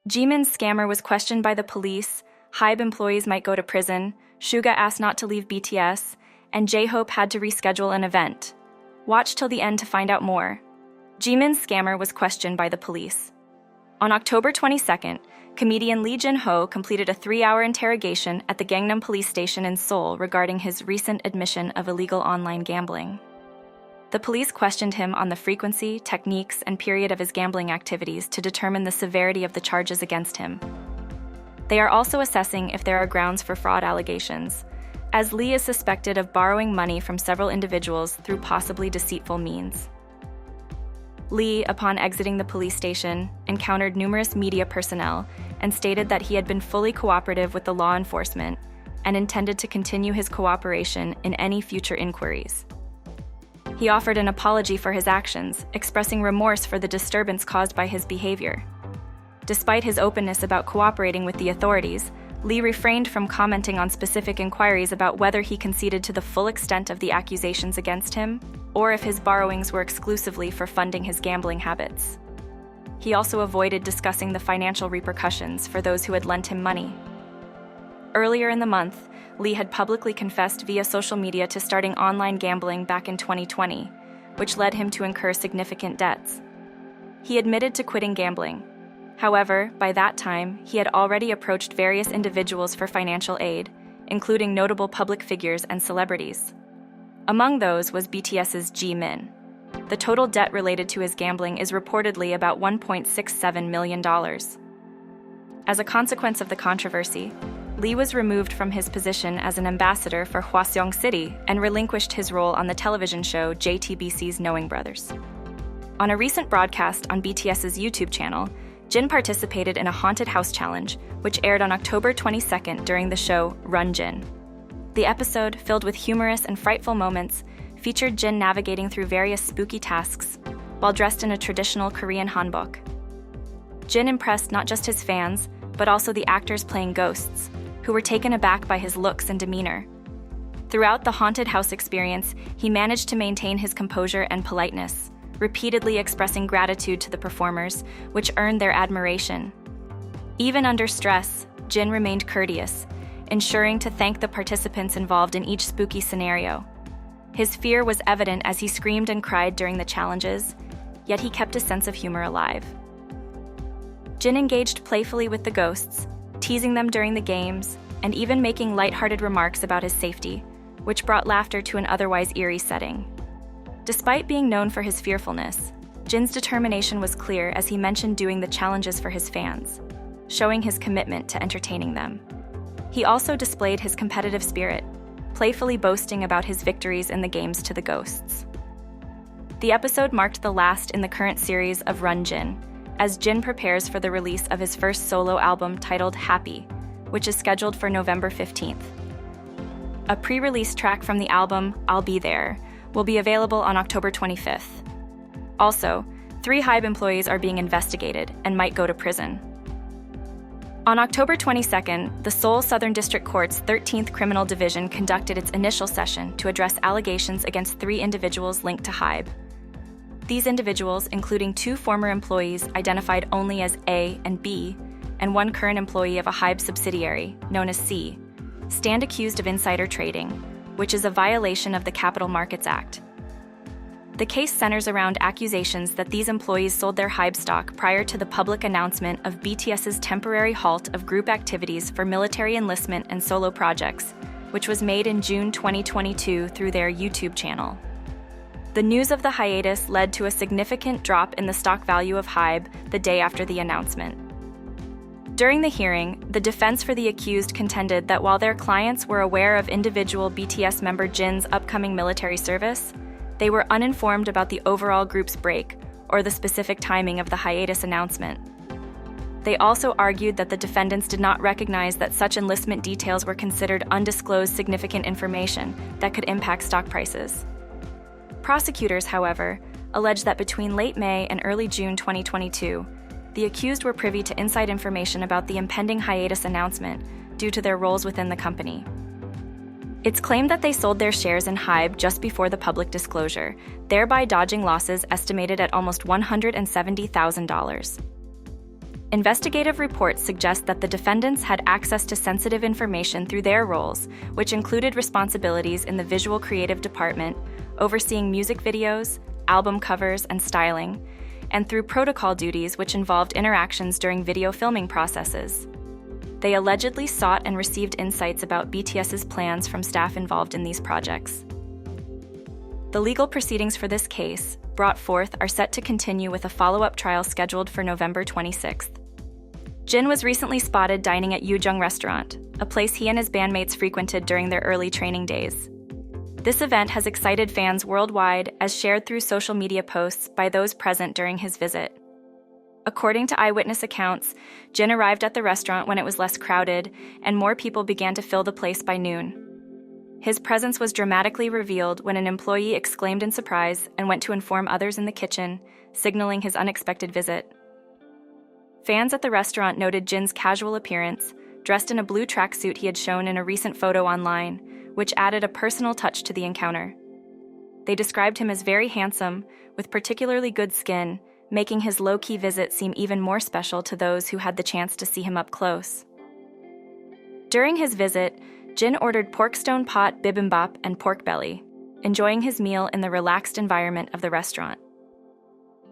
Jimin's scammer was questioned by the police, HYBE employees might go to prison, Suga asked not to leave BTS, and J-Hope had to reschedule an event. Watch till the end to find out more. Jimin's scammer was questioned by the police. On October 22nd, comedian Lee Jin-ho completed a 3-hour interrogation at the Gangnam police station in Seoul regarding his recent admission of illegal online gambling. The police questioned him on the frequency, techniques, and period of his gambling activities to determine the severity of the charges against him. They are also assessing if there are grounds for fraud allegations, as Lee is suspected of borrowing money from several individuals through possibly deceitful means. Lee, upon exiting the police station, encountered numerous media personnel and stated that he had been fully cooperative with the law enforcement and intended to continue his cooperation in any future inquiries. He offered an apology for his actions, expressing remorse for the disturbance caused by his behavior. Despite his openness about cooperating with the authorities, Lee refrained from commenting on specific inquiries about whether he conceded to the full extent of the accusations against him, or if his borrowings were exclusively for funding his gambling habits. He also avoided discussing the financial repercussions for those who had lent him money. Earlier in the month, Lee had publicly confessed via social media to starting online gambling back in 2020, which led him to incur significant debts. He admitted to quitting gambling. However, by that time, he had already approached various individuals for financial aid, including notable public figures and celebrities. Among those was BTS's Jimin. The total debt related to his gambling is reportedly about $1.67 million. As a consequence of the controversy, Lee was removed from his position as an ambassador for Hwaseong City and relinquished his role on the television show JTBC's Knowing Brothers. On a recent broadcast on BTS's YouTube channel, Jin participated in a haunted house challenge, which aired on October 22nd during the show Run Jin. The episode, filled with humorous and frightful moments, featured Jin navigating through various spooky tasks while dressed in a traditional Korean hanbok. Jin impressed not just his fans, but also the actors playing ghosts, who were taken aback by his looks and demeanor. Throughout the haunted house experience, he managed to maintain his composure and politeness, repeatedly expressing gratitude to the performers, which earned their admiration. Even under stress, Jin remained courteous, ensuring to thank the participants involved in each spooky scenario. His fear was evident as he screamed and cried during the challenges, yet he kept a sense of humor alive. Jin engaged playfully with the ghosts, teasing them during the games, and even making lighthearted remarks about his safety, which brought laughter to an otherwise eerie setting. Despite being known for his fearfulness, Jin's determination was clear as he mentioned doing the challenges for his fans, showing his commitment to entertaining them. He also displayed his competitive spirit, playfully boasting about his victories in the games to the ghosts. The episode marked the last in the current series of Run Jin, as Jin prepares for the release of his first solo album titled HYBE, which is scheduled for November 15th. A pre-release track from the album, I'll Be There, will be available on October 25th. Also, 3 HYBE employees are being investigated and might go to prison. On October 22nd, the Seoul Southern District Court's 13th Criminal Division conducted its initial session to address allegations against 3 individuals linked to HYBE. These individuals, including 2 former employees identified only as A and B, and 1 current employee of a HYBE subsidiary, known as C, stand accused of insider trading, which is a violation of the Capital Markets Act. The case centers around accusations that these employees sold their HYBE stock prior to the public announcement of BTS's temporary halt of group activities for military enlistment and solo projects, which was made in June 2022 through their YouTube channel. The news of the hiatus led to a significant drop in the stock value of HYBE the day after the announcement. During the hearing, the defense for the accused contended that while their clients were aware of individual BTS member Jin's upcoming military service, they were uninformed about the overall group's break or the specific timing of the hiatus announcement. They also argued that the defendants did not recognize that such enlistment details were considered undisclosed significant information that could impact stock prices. Prosecutors, however, alleged that between late May and early June 2022, the accused were privy to inside information about the impending hiatus announcement due to their roles within the company. It's claimed that they sold their shares in HYBE just before the public disclosure, thereby dodging losses estimated at almost $170,000. Investigative reports suggest that the defendants had access to sensitive information through their roles, which included responsibilities in the visual creative department, overseeing music videos, album covers, and styling, and through protocol duties which involved interactions during video filming processes. They allegedly sought and received insights about BTS's plans from staff involved in these projects. The legal proceedings for this case, brought forth, are set to continue with a follow-up trial scheduled for November 26th. Jin was recently spotted dining at Yujung Restaurant, a place he and his bandmates frequented during their early training days. This event has excited fans worldwide, as shared through social media posts by those present during his visit. According to eyewitness accounts, Jin arrived at the restaurant when it was less crowded, and more people began to fill the place by noon. His presence was dramatically revealed when an employee exclaimed in surprise and went to inform others in the kitchen, signaling his unexpected visit. Fans at the restaurant noted Jin's casual appearance, dressed in a blue tracksuit he had shown in a recent photo online, which added a personal touch to the encounter. They described him as very handsome, with particularly good skin, making his low-key visit seem even more special to those who had the chance to see him up close. During his visit, Jin ordered pork stone pot bibimbap and pork belly, enjoying his meal in the relaxed environment of the restaurant.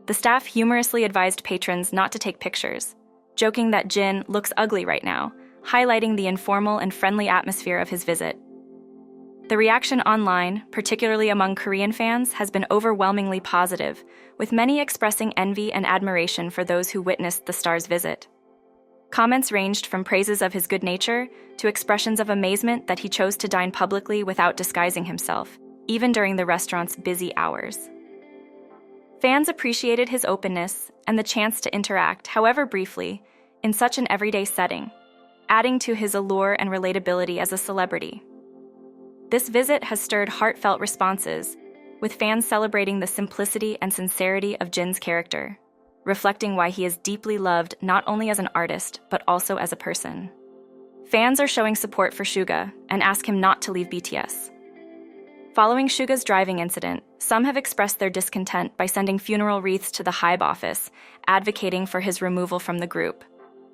The staff humorously advised patrons not to take pictures, joking that Jin looks ugly right now, highlighting the informal and friendly atmosphere of his visit. The reaction online, particularly among Korean fans, has been overwhelmingly positive, with many expressing envy and admiration for those who witnessed the star's visit. Comments ranged from praises of his good nature to expressions of amazement that he chose to dine publicly without disguising himself, even during the restaurant's busy hours. Fans appreciated his openness and the chance to interact, however briefly, in such an everyday setting, adding to his allure and relatability as a celebrity. This visit has stirred heartfelt responses, with fans celebrating the simplicity and sincerity of Jin's character, reflecting why he is deeply loved not only as an artist, but also as a person. Fans are showing support for Suga and ask him not to leave BTS. Following Suga's driving incident, some have expressed their discontent by sending funeral wreaths to the HYBE office, advocating for his removal from the group.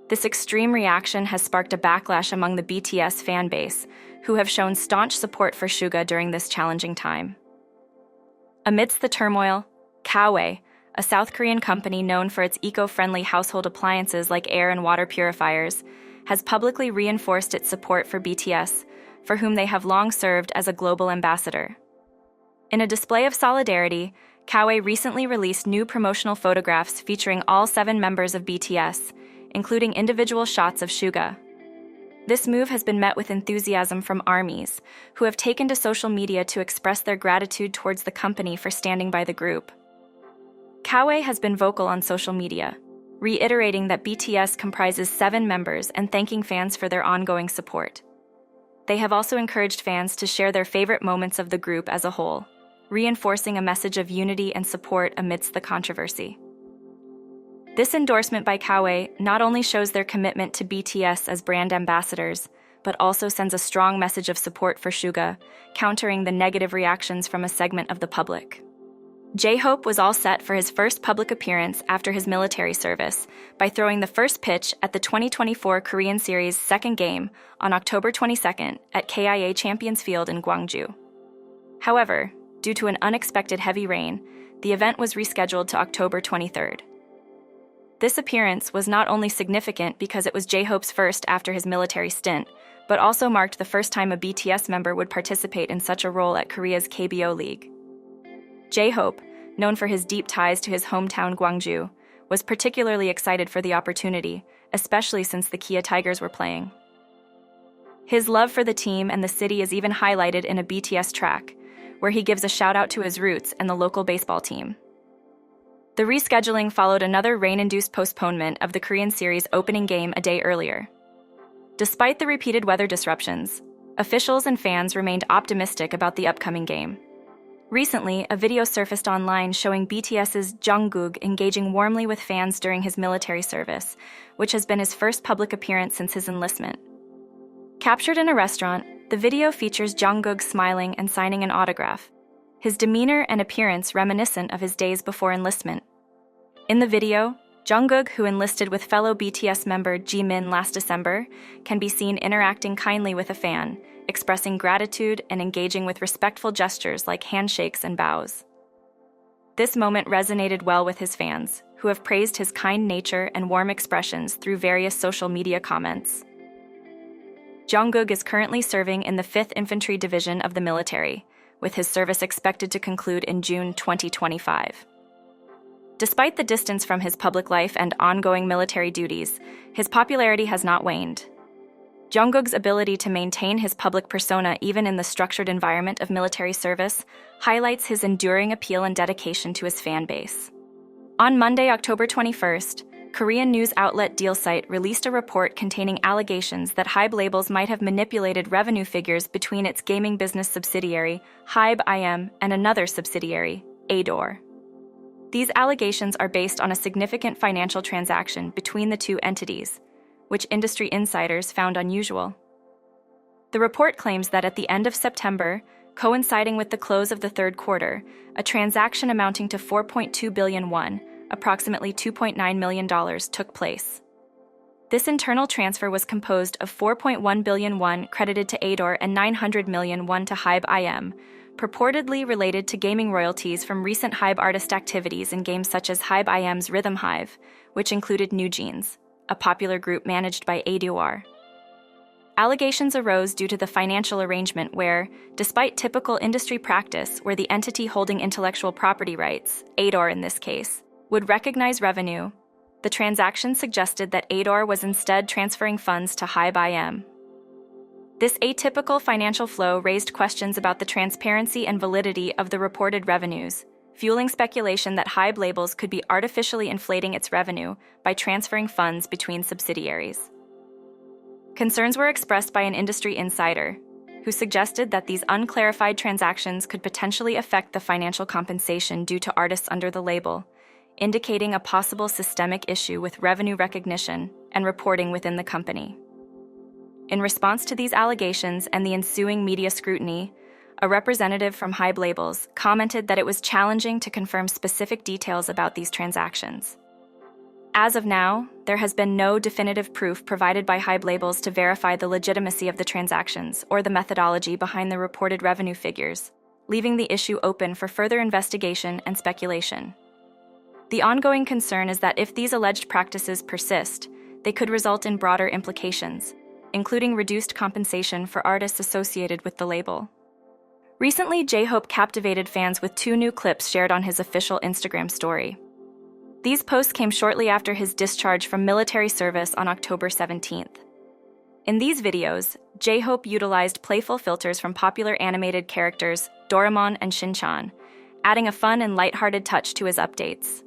This extreme reaction has sparked a backlash among the BTS fan base, who have shown staunch support for Suga during this challenging time. Amidst the turmoil, KPop, a South Korean company known for its eco-friendly household appliances like air and water purifiers, has publicly reinforced its support for BTS, for whom they have long served as a global ambassador. In a display of solidarity, KPop recently released new promotional photographs featuring all 7 members of BTS, including individual shots of Suga. This move has been met with enthusiasm from ARMYs, who have taken to social media to express their gratitude towards the company for standing by the group. KPop has been vocal on social media, reiterating that BTS comprises 7 members and thanking fans for their ongoing support. They have also encouraged fans to share their favorite moments of the group as a whole, reinforcing a message of unity and support amidst the controversy. This endorsement by KPop not only shows their commitment to BTS as brand ambassadors, but also sends a strong message of support for Suga, countering the negative reactions from a segment of the public. J-Hope was all set for his first public appearance after his military service by throwing the first pitch at the 2024 Korean Series' second game on October 22nd at KIA Champions Field in Gwangju. However, due to an unexpected heavy rain, the event was rescheduled to October 23rd. This appearance was not only significant because it was J-Hope's first after his military stint, but also marked the first time a BTS member would participate in such a role at Korea's KBO League. J-Hope, known for his deep ties to his hometown Gwangju, was particularly excited for the opportunity, especially since the Kia Tigers were playing. His love for the team and the city is even highlighted in a BTS track, where he gives a shout-out to his roots and the local baseball team. The rescheduling followed another rain-induced postponement of the Korean Series opening game a day earlier. Despite the repeated weather disruptions, officials and fans remained optimistic about the upcoming game. Recently, a video surfaced online showing BTS's Jungkook engaging warmly with fans during his military service, which has been his first public appearance since his enlistment. Captured in a restaurant, the video features Jungkook smiling and signing an autograph, his demeanor and appearance reminiscent of his days before enlistment. In the video, Jungkook, who enlisted with fellow BTS member Jimin last December, can be seen interacting kindly with a fan, expressing gratitude and engaging with respectful gestures like handshakes and bows. This moment resonated well with his fans, who have praised his kind nature and warm expressions through various social media comments. Jungkook is currently serving in the 5th Infantry Division of the military, with his service expected to conclude in June 2025. Despite the distance from his public life and ongoing military duties, his popularity has not waned. Jungkook's ability to maintain his public persona even in the structured environment of military service highlights his enduring appeal and dedication to his fan base. On Monday, October 21st, Korean news outlet DealSite released a report containing allegations that HYBE labels might have manipulated revenue figures between its gaming business subsidiary, HYBE and another subsidiary, ADOR. These allegations are based on a significant financial transaction between the two entities, which industry insiders found unusual. The report claims that at the end of September, coinciding with the close of the third quarter, a transaction amounting to 4.2 billion won, approximately $2.9 million, took place. This internal transfer was composed of 4.1 billion won credited to ADOR and 900 million won to HYBE, purportedly related to gaming royalties from recent HYBE artist activities in games such as HYBE's Rhythm Hive, which included New Jeans, a popular group managed by ADOR. Allegations arose due to the financial arrangement where, despite typical industry practice where the entity holding intellectual property rights, ADOR in this case, would recognize revenue, the transaction suggested that ADOR was instead transferring funds to HYBE. This atypical financial flow raised questions about the transparency and validity of the reported revenues, fueling speculation that HYBE labels could be artificially inflating its revenue by transferring funds between subsidiaries. Concerns were expressed by an industry insider, who suggested that these unclarified transactions could potentially affect the financial compensation due to artists under the label, indicating a possible systemic issue with revenue recognition and reporting within the company. In response to these allegations and the ensuing media scrutiny, a representative from HYBE Labels commented that it was challenging to confirm specific details about these transactions. As of now, there has been no definitive proof provided by HYBE Labels to verify the legitimacy of the transactions or the methodology behind the reported revenue figures, leaving the issue open for further investigation and speculation. The ongoing concern is that if these alleged practices persist, they could result in broader implications, including reduced compensation for artists associated with the label. Recently, J-Hope captivated fans with 2 new clips shared on his official Instagram story. These posts came shortly after his discharge from military service on October 17th. In these videos, J-Hope utilized playful filters from popular animated characters Doraemon and Shin-chan, adding a fun and lighthearted touch to his updates.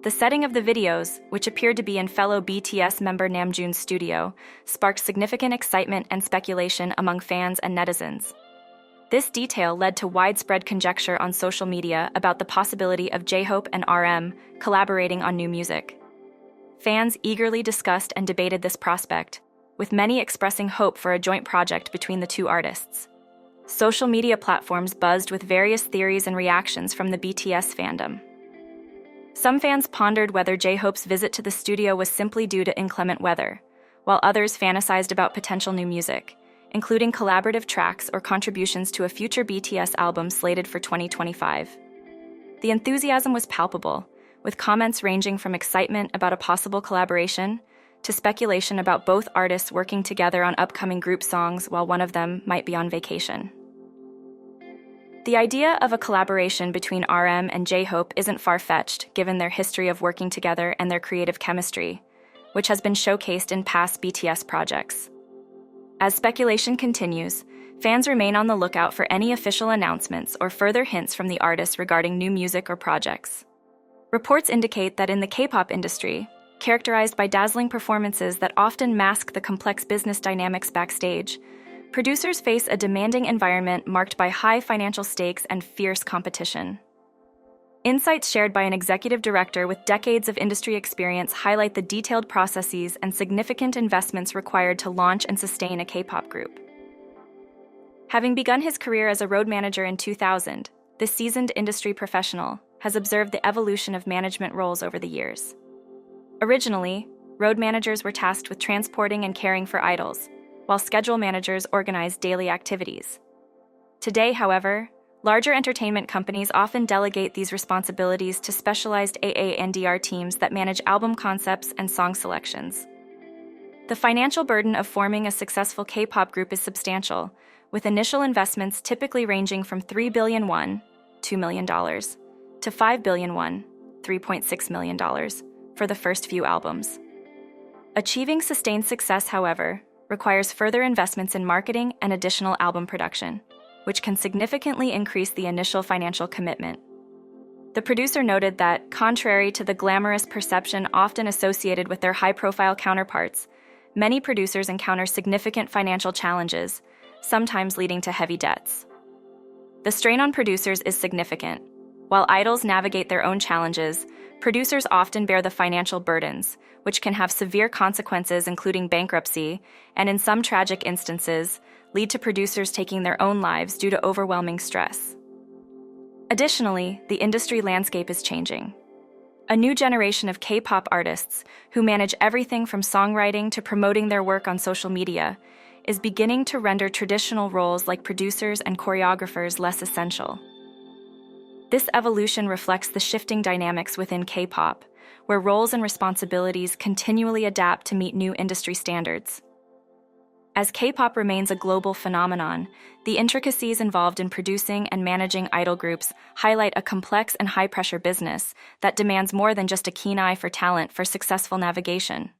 The setting of the videos, which appeared to be in fellow BTS member Namjoon's studio, sparked significant excitement and speculation among fans and netizens. This detail led to widespread conjecture on social media about the possibility of J-Hope and RM collaborating on new music. Fans eagerly discussed and debated this prospect, with many expressing hope for a joint project between the two artists. Social media platforms buzzed with various theories and reactions from the BTS fandom. Some fans pondered whether J-Hope's visit to the studio was simply due to inclement weather, while others fantasized about potential new music, including collaborative tracks or contributions to a future BTS album slated for 2025. The enthusiasm was palpable, with comments ranging from excitement about a possible collaboration to speculation about both artists working together on upcoming group songs while one of them might be on vacation. The idea of a collaboration between RM and J-Hope isn't far-fetched given their history of working together and their creative chemistry, which has been showcased in past BTS projects. As speculation continues, fans remain on the lookout for any official announcements or further hints from the artists regarding new music or projects. Reports indicate that in the K-pop industry, characterized by dazzling performances that often mask the complex business dynamics backstage, producers face a demanding environment marked by high financial stakes and fierce competition. Insights shared by an executive director with decades of industry experience highlight the detailed processes and significant investments required to launch and sustain a K-pop group. Having begun his career as a road manager in 2000, this seasoned industry professional has observed the evolution of management roles over the years. Originally, road managers were tasked with transporting and caring for idols, while schedule managers organized daily activities. Today, however, larger entertainment companies often delegate these responsibilities to specialized AA&DR teams that manage album concepts and song selections. The financial burden of forming a successful K-pop group is substantial, with initial investments typically ranging from 3 billion won, $2 million, to 5 billion won, $3.6 million, for the first few albums. Achieving sustained success, however, requires further investments in marketing and additional album production, which can significantly increase the initial financial commitment. The producer noted that, contrary to the glamorous perception often associated with their high-profile counterparts, many producers encounter significant financial challenges, sometimes leading to heavy debts. The strain on producers is significant. While idols navigate their own challenges, producers often bear the financial burdens, which can have severe consequences including bankruptcy, and in some tragic instances, lead to producers taking their own lives due to overwhelming stress. Additionally, the industry landscape is changing. A new generation of K-pop artists, who manage everything from songwriting to promoting their work on social media, is beginning to render traditional roles like producers and choreographers less essential. This evolution reflects the shifting dynamics within K-pop, where roles and responsibilities continually adapt to meet new industry standards. As K-pop remains a global phenomenon, the intricacies involved in producing and managing idol groups highlight a complex and high-pressure business that demands more than just a keen eye for talent for successful navigation.